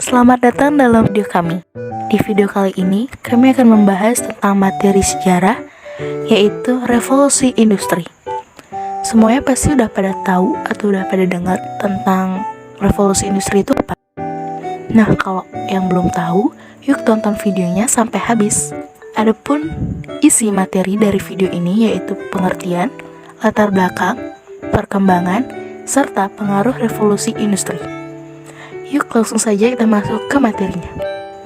Selamat datang dalam video kami. Di video kali ini, kami akan membahas tentang materi sejarah, yaitu revolusi industri. Semuanya pasti udah pada tahu atau udah pada dengar tentang revolusi industri itu apa. Nah, kalau yang belum tahu, yuk tonton videonya sampai habis. Adapun isi materi dari video ini yaitu pengertian, latar belakang, perkembangan, serta pengaruh revolusi industri. Yuk langsung saja kita masuk ke materinya.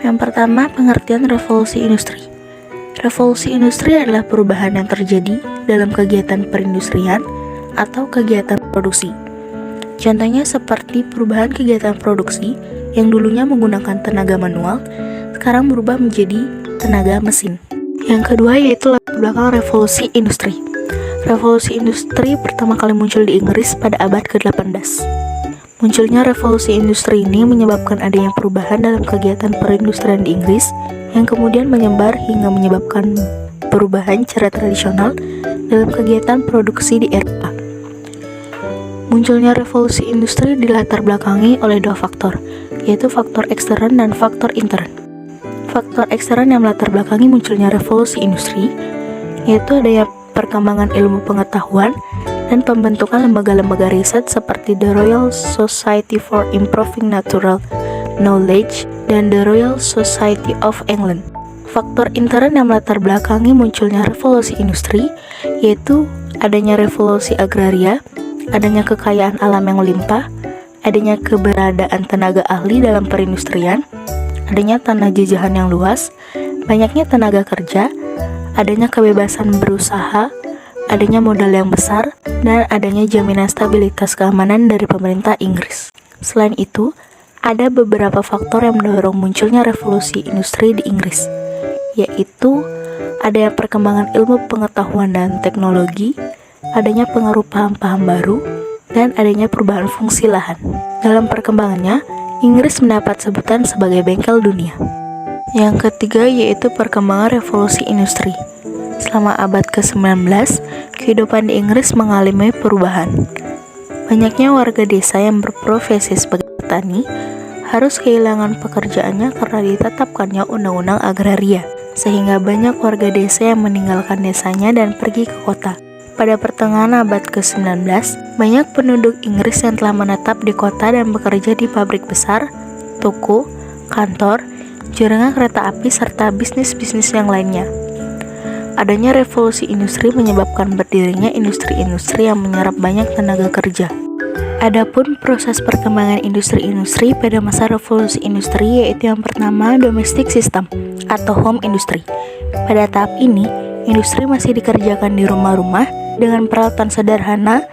Yang pertama, pengertian revolusi industri. Revolusi industri adalah perubahan yang terjadi dalam kegiatan perindustrian atau kegiatan produksi. Contohnya seperti perubahan kegiatan produksi yang dulunya menggunakan tenaga manual, sekarang berubah menjadi tenaga mesin. Yang kedua yaitu latar belakang revolusi industri. Revolusi industri pertama kali muncul di Inggris pada abad ke-18. Munculnya revolusi industri ini menyebabkan adanya perubahan dalam kegiatan perindustrian di Inggris yang kemudian menyebar hingga menyebabkan perubahan cara tradisional dalam kegiatan produksi di Eropa. Munculnya revolusi industri dilatar belakangi oleh dua faktor, yaitu faktor ekstern dan faktor intern. Faktor ekstern yang melatar belakangi munculnya revolusi industri yaitu adanya perkembangan ilmu pengetahuan dan pembentukan lembaga-lembaga riset seperti The Royal Society for Improving Natural Knowledge dan The Royal Society of England. Faktor intern yang melatar belakangi munculnya revolusi industri yaitu adanya revolusi agraria, adanya kekayaan alam yang melimpah, adanya keberadaan tenaga ahli dalam perindustrian, adanya tanah jajahan yang luas, banyaknya tenaga kerja, adanya kebebasan berusaha, adanya modal yang besar, dan adanya jaminan stabilitas keamanan dari pemerintah Inggris. Selain itu, ada beberapa faktor yang mendorong munculnya revolusi industri di Inggris, yaitu adanya perkembangan ilmu pengetahuan dan teknologi, adanya pengaruh paham-paham baru, dan adanya perubahan fungsi lahan. Dalam perkembangannya, Inggris mendapat sebutan sebagai bengkel dunia. Yang ketiga yaitu perkembangan revolusi industri. Selama abad ke-19, kehidupan di Inggris mengalami perubahan. Banyaknya warga desa yang berprofesi sebagai petani harus kehilangan pekerjaannya karena ditetapkannya undang-undang agraria, sehingga banyak warga desa yang meninggalkan desanya dan pergi ke kota. Pada pertengahan abad ke-19, banyak penduduk Inggris yang telah menetap di kota dan bekerja di pabrik besar, toko, kantor, jaringan kereta api, serta bisnis-bisnis yang lainnya. Adanya revolusi industri menyebabkan berdirinya industri-industri yang menyerap banyak tenaga kerja. Adapun proses perkembangan industri-industri pada masa revolusi industri yaitu yang pertama, domestic system atau home industry. Pada tahap ini, industri masih dikerjakan di rumah-rumah dengan peralatan sederhana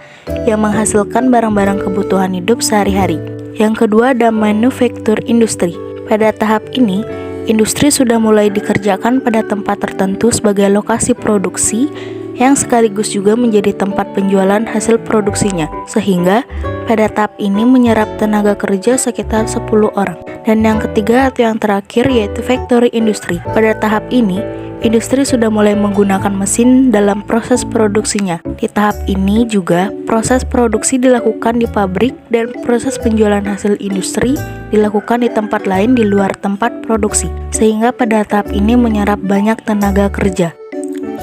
yang menghasilkan barang-barang kebutuhan hidup sehari-hari. Yang kedua ada manufacture industry. Pada tahap ini, industri sudah mulai dikerjakan pada tempat tertentu sebagai lokasi produksi yang sekaligus juga menjadi tempat penjualan hasil produksinya, sehingga pada tahap ini menyerap tenaga kerja sekitar 10 orang. Dan yang ketiga atau yang terakhir yaitu factory industry. Pada tahap ini, industri sudah mulai menggunakan mesin dalam proses produksinya. Di tahap ini juga, proses produksi dilakukan di pabrik dan proses penjualan hasil industri dilakukan di tempat lain di luar tempat produksi. Sehingga pada tahap ini menyerap banyak tenaga kerja.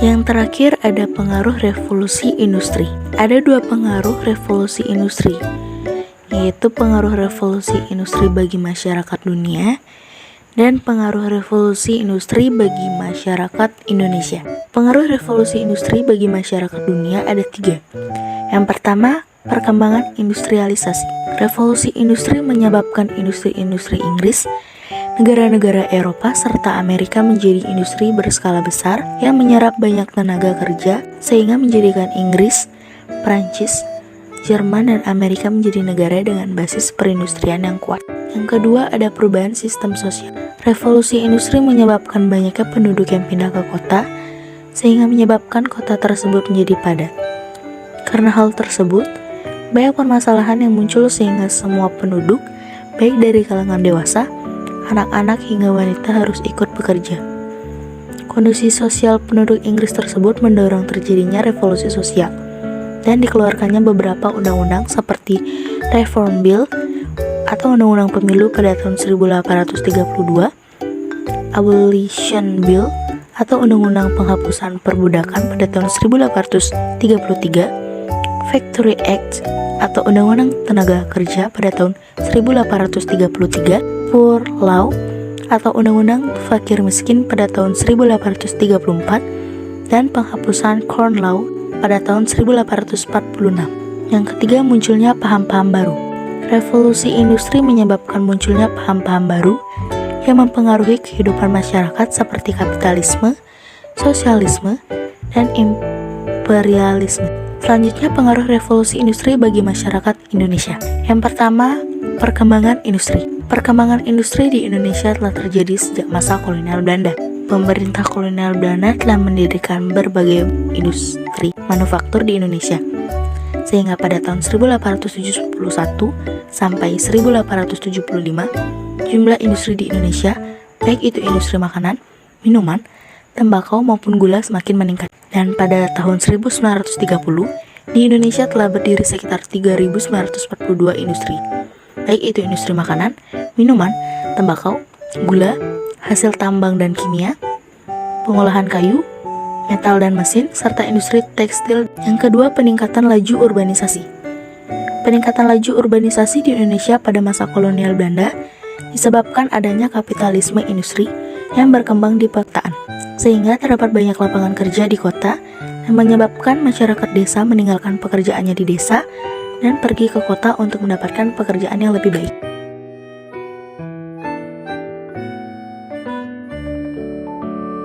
Yang terakhir ada pengaruh revolusi industri. Ada dua pengaruh revolusi industri, yaitu pengaruh revolusi industri bagi masyarakat dunia dan pengaruh revolusi industri bagi masyarakat Indonesia. Pengaruh revolusi industri bagi masyarakat dunia ada 3. Yang pertama, perkembangan industrialisasi. Revolusi industri menyebabkan industri-industri Inggris, negara-negara Eropa, serta Amerika menjadi industri berskala besar yang menyerap banyak tenaga kerja, sehingga menjadikan Inggris, Prancis, Jerman, dan Amerika menjadi negara dengan basis perindustrian yang kuat. Yang kedua, ada perubahan sistem sosial. Revolusi industri menyebabkan banyaknya penduduk yang pindah ke kota, sehingga menyebabkan kota tersebut menjadi padat. Karena hal tersebut, banyak permasalahan yang muncul sehingga semua penduduk, baik dari kalangan dewasa, anak-anak hingga wanita harus ikut bekerja. Kondisi sosial penduduk Inggris tersebut mendorong terjadinya revolusi sosial, dan dikeluarkannya beberapa undang-undang seperti Reform Bill atau Undang-Undang Pemilu pada tahun 1832, Abolition Bill atau Undang-Undang Penghapusan Perbudakan pada tahun 1833, Factory Act atau Undang-Undang Tenaga Kerja pada tahun 1833, Poor Law atau Undang-Undang Fakir Miskin pada tahun 1834, dan penghapusan Corn Law pada tahun 1846. Yang ketiga, munculnya paham-paham baru. Revolusi industri menyebabkan munculnya paham-paham baru yang mempengaruhi kehidupan masyarakat seperti kapitalisme, sosialisme, dan imperialisme. Selanjutnya, pengaruh revolusi industri bagi masyarakat Indonesia. Yang pertama, perkembangan industri. Perkembangan industri di Indonesia telah terjadi sejak masa kolonial Belanda. Pemerintah kolonial Belanda telah mendirikan berbagai industri manufaktur di Indonesia. Sehingga pada tahun 1871 sampai 1875, jumlah industri di Indonesia, baik itu industri makanan, minuman, tembakau maupun gula semakin meningkat. Dan pada tahun 1930, di Indonesia telah berdiri sekitar 3.942 industri, baik itu industri makanan, minuman, tembakau, gula, hasil tambang dan kimia, pengolahan kayu, metal dan mesin, serta industri tekstil. Yang kedua, peningkatan laju urbanisasi. Peningkatan laju urbanisasi di Indonesia pada masa kolonial Belanda disebabkan adanya kapitalisme industri yang berkembang di perkotaan, sehingga terdapat banyak lapangan kerja di kota dan menyebabkan masyarakat desa meninggalkan pekerjaannya di desa dan pergi ke kota untuk mendapatkan pekerjaan yang lebih baik.